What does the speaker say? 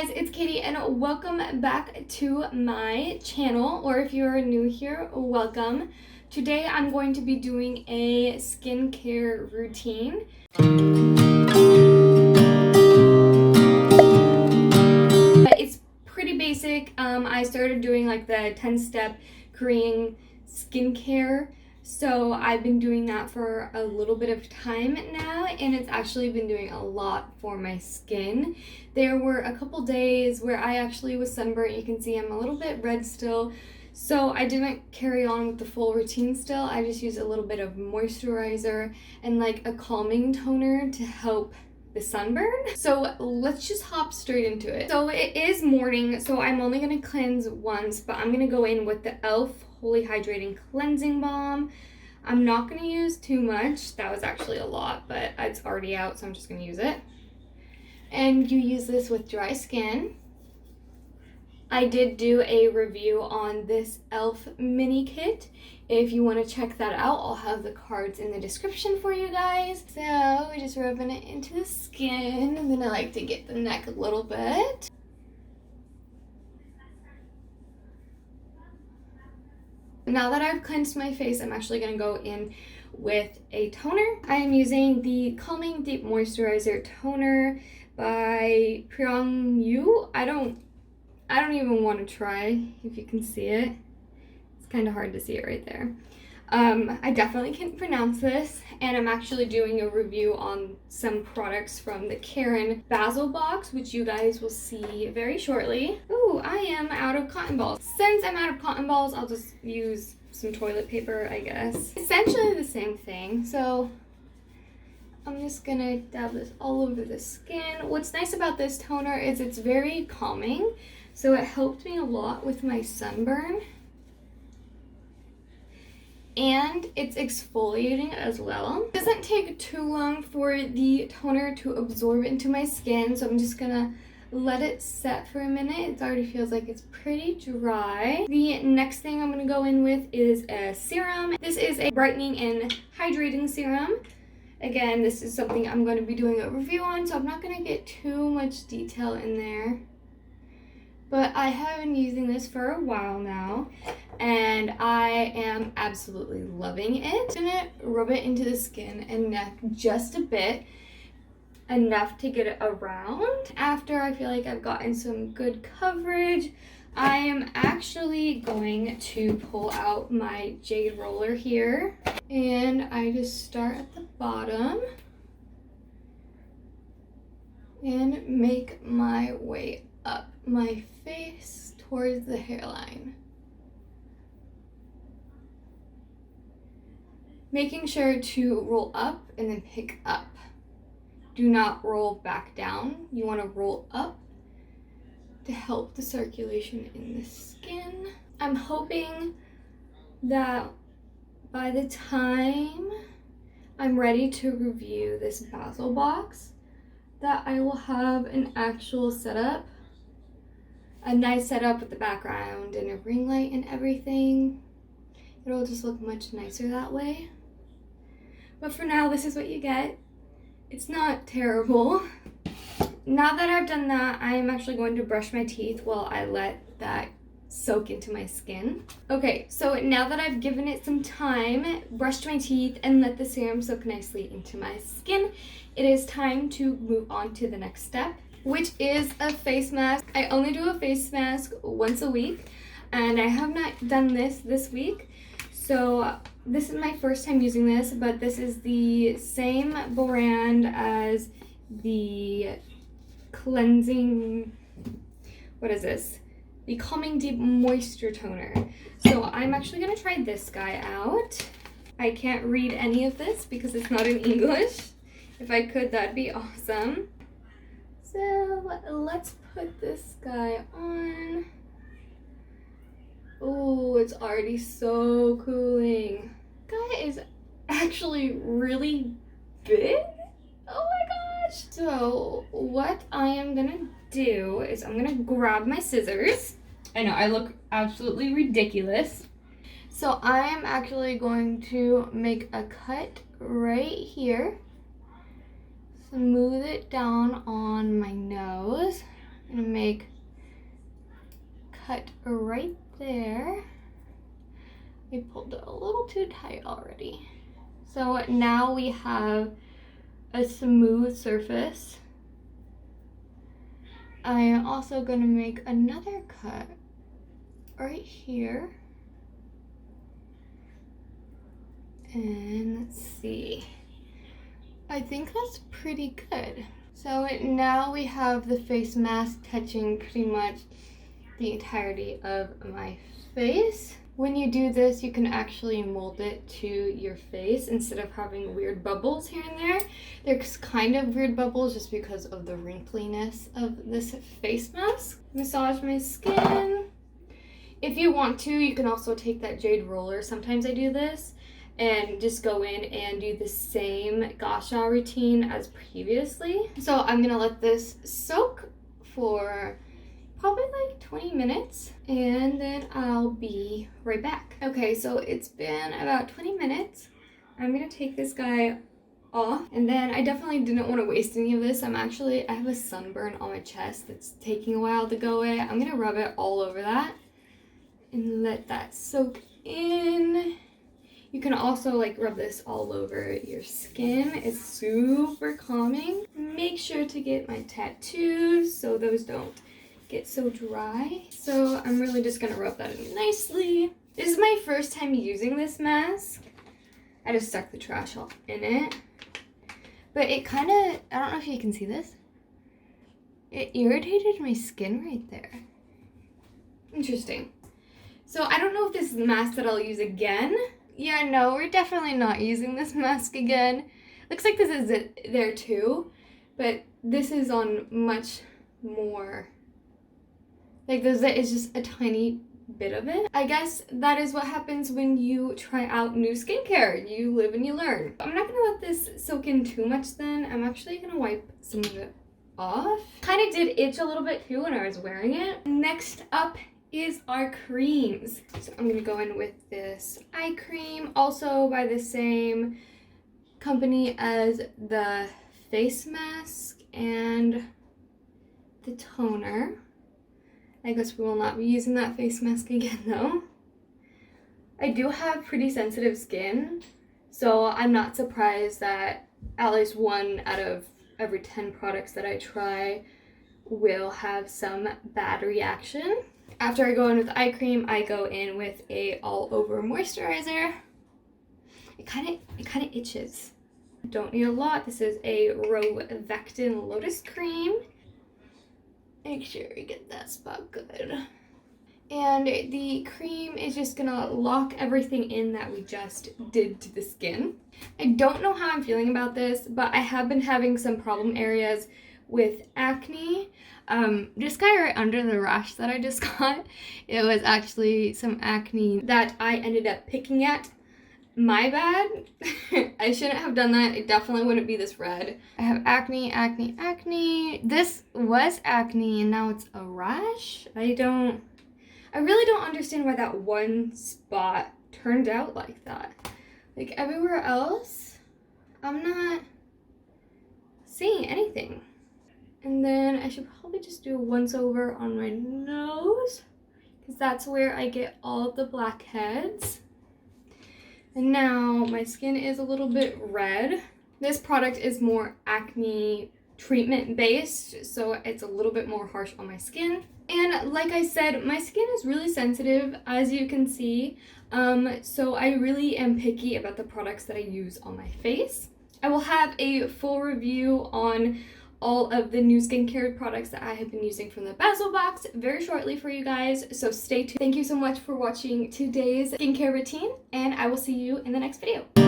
guys, it's Katie and welcome back to my channel, or if you're new here, welcome. Today I'm going to be doing a skincare routine. It's pretty basic. I started doing like the 10-step Korean skincare. So I've been doing that for a little bit of time now, and it's actually been doing a lot for my skin. There were a couple days where I actually was sunburnt. You can see I'm a little bit red still. So I didn't carry on with the full routine still. I just used a little bit of moisturizer and like a calming toner to help the sunburn. So let's just hop straight into it. So it is morning, so I'm only gonna cleanse once, but I'm gonna go in with the e.l.f. Holy Hydrating Cleansing Balm. I'm not gonna use too much. That was actually a lot, but it's already out, so I'm just gonna use it. And you use this with dry skin. I did do a review on this e.l.f. mini kit. If you want to check that out, I'll have the cards in the description for you guys. So we're just rubbing it into the skin, and then I like to get the neck a little bit. Now that I've cleansed my face, I'm actually going to go in with a toner. I am using the Calming Deep Moisturizer Toner by Pyongyu. I don't even want to try if you can see it. It's kind of hard to see it right there. I definitely can't pronounce this, and I'm actually doing a review on some products from the Karen Basil box, which you guys will see very shortly. Ooh, I am out of cotton balls. Since I'm out of cotton balls, I'll just use some toilet paper, I guess. Essentially the same thing, so I'm just gonna dab this all over the skin. What's nice about this toner is it's very calming, so it helped me a lot with my sunburn. And it's exfoliating as well. It doesn't take too long for the toner to absorb into my skin, so I'm just gonna let it set for a minute. It already feels like it's pretty dry. The next thing I'm gonna go in with is a serum. This is a brightening and hydrating serum. Again, this is something I'm going to be doing a review on, so I'm not going to get too much detail in there. But I have been using this for a while now, and I am absolutely loving it. I'm gonna rub it into the skin and neck just a bit, enough to get it around. After I feel like I've gotten some good coverage, I am actually going to pull out my Jade Roller here, and I just start at the bottom and make my way up my face towards the hairline. Making sure to roll up and then pick up. Do not roll back down. You want to roll up to help the circulation in the skin. I'm hoping that by the time I'm ready to review this Basil box, that I will have an actual setup. A nice setup with the background and a ring light and everything. It'll just look much nicer that way. But for now, this is what you get. It's not terrible. Now that I've done that, I am actually going to brush my teeth while I let that soak into my skin. Okay, so now that I've given it some time, brushed my teeth, and let the serum soak nicely into my skin, it is time to move on to the next step, which is a face mask. I only do a face mask once a week, and I have not done this week. So this is my first time using this, but this is the same brand as the cleansing, what is this? The Calming Deep Moisture Toner. So I'm actually gonna try this guy out. I can't read any of this because it's not in English. If I could, that'd be awesome. So let's put this guy on. Oh, it's already so cooling. Guy is actually really big. Oh my gosh. So what I am gonna do is I'm gonna grab my scissors. I know I look absolutely ridiculous. So I am actually going to make a cut right here. Smooth it down on my nose. I'm gonna make cut right there. I pulled it a little too tight already. So now we have a smooth surface. I am also gonna make another cut right here. And let's see. I think that's pretty good. So now we have the face mask touching pretty much the entirety of my face. When you do this, you can actually mold it to your face instead of having weird bubbles here and there. There's kind of weird bubbles just because of the wrinkliness of this face mask. Massage my skin. If you want to, you can also take that Jade Roller. Sometimes I do this and just go in and do the same gua sha routine as previously. So I'm gonna let this soak for probably like 20 minutes and then I'll be right back. Okay, so it's been about 20 minutes. I'm gonna take this guy off, and then I definitely didn't want to waste any of this. I have a sunburn on my chest that's taking a while to go away. I'm gonna rub it all over that and let that soak in. You can also like rub this all over your skin. It's super calming. Make sure to get my tattoos so those don't get so dry. So I'm really just gonna rub that in nicely. This is my first time using this mask. I just stuck the trash all in it. But it kind of, I don't know if you can see this. It irritated my skin right there. Interesting. So I don't know if this is the mask that I'll use again. Yeah, no, we're definitely not using this mask again. Looks like this is it there too, but this is on much more, like this is just a tiny bit of it. I guess that is what happens when you try out new skincare. You live and you learn. I'm not gonna let this soak in too much then. I'm actually gonna wipe some of it off. Kind of did itch a little bit too when I was wearing it. Next up is our creams. So I'm gonna go in with this eye cream, also by the same company as the face mask and the toner. I guess we will not be using that face mask again though. I do have pretty sensitive skin, so I'm not surprised that at least 1 out of every 10 products that I try will have some bad reaction. After I go in with eye cream, I go in with a all-over moisturizer. It kind of itches. Don't need a lot. This is a Rovectin Lotus Cream. Make sure you get that spot good. And the cream is just gonna lock everything in that we just did to the skin. I don't know how I'm feeling about this, but I have been having some problem areas with acne. This guy right under the rash that I just got, it was actually some acne that I ended up picking at. My bad. I shouldn't have done that. It definitely wouldn't be this red. I have acne, acne, acne. This was acne and now it's a rash. I really don't understand why that one spot turned out like that. Like everywhere else, I'm not seeing anything. And then I should probably just do a once over on my nose because that's where I get all of the blackheads. And now my skin is a little bit red. This product is more acne treatment based, so it's a little bit more harsh on my skin. And like I said, my skin is really sensitive, as you can see. So I really am picky about the products that I use on my face. I will have a full review on all of the new skincare products that I have been using from the Basil box very shortly for you guys, so stay tuned. Thank you so much for watching today's skincare routine, and I will see you in the next video.